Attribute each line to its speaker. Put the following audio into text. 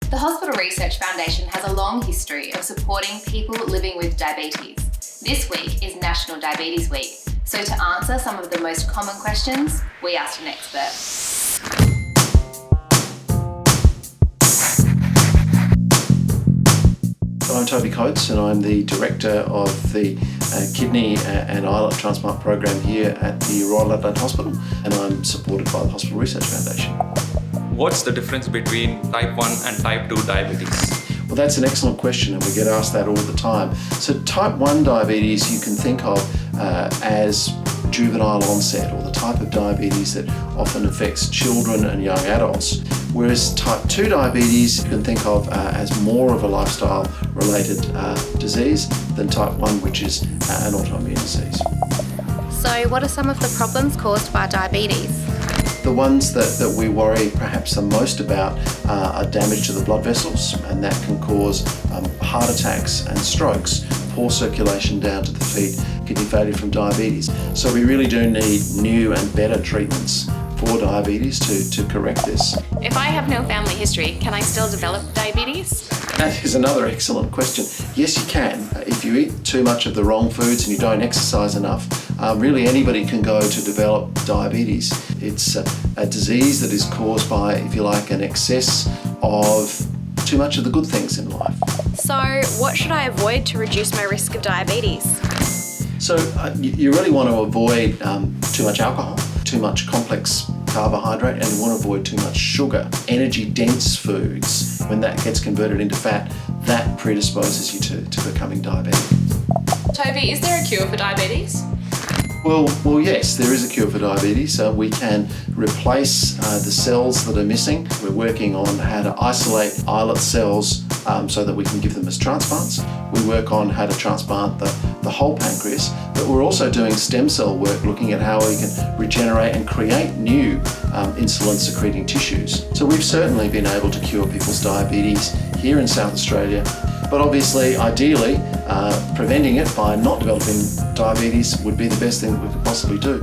Speaker 1: The Hospital Research Foundation has a long history of supporting people living with diabetes. This week is National Diabetes Week, so to answer some of the most common questions, we asked an expert.
Speaker 2: I'm Toby Coates and I'm the Director of the Kidney and Islet Transplant Program here at the Royal Adelaide Hospital, and I'm supported by the Hospital Research Foundation.
Speaker 3: What's the difference between type 1 and type 2 diabetes?
Speaker 2: Well, that's an excellent question and we get asked that all the time. So type 1 diabetes you can think of as juvenile onset, or the type of diabetes that often affects children and young adults. Whereas type 2 diabetes you can think of as more of a lifestyle related disease than type 1, which is an autoimmune disease.
Speaker 1: So what are some of the problems caused by diabetes?
Speaker 2: The ones that we worry perhaps the most about are damage to the blood vessels, and that can cause heart attacks and strokes, poor circulation down to the feet, kidney failure from diabetes. So we really do need new and better treatments for diabetes to correct this.
Speaker 4: If I have no family history, can I still develop diabetes?
Speaker 2: That is another excellent question. Yes, you can. If you eat too much of the wrong foods and you don't exercise enough, really anybody can go to develop diabetes. It's a disease that is caused by, if you like, an excess of too much of the good things in life.
Speaker 4: So, what should I avoid to reduce my risk of diabetes?
Speaker 2: So you really want to avoid too much alcohol, too much complex carbohydrate, and you want to avoid too much sugar. Energy-dense foods, when that gets converted into fat, that predisposes you to becoming diabetic.
Speaker 4: Toby, is there a cure for diabetes?
Speaker 2: Well, yes, there is a cure for diabetes. We can replace the cells that are missing. We're working on how to isolate islet cells so that we can give them as transplants. We work on how to transplant the whole pancreas, but we're also doing stem cell work looking at how we can regenerate and create new insulin-secreting tissues. So we've certainly been able to cure people's diabetes here in South Australia, but obviously, ideally, preventing it by not developing diabetes would be the best thing that we could possibly do.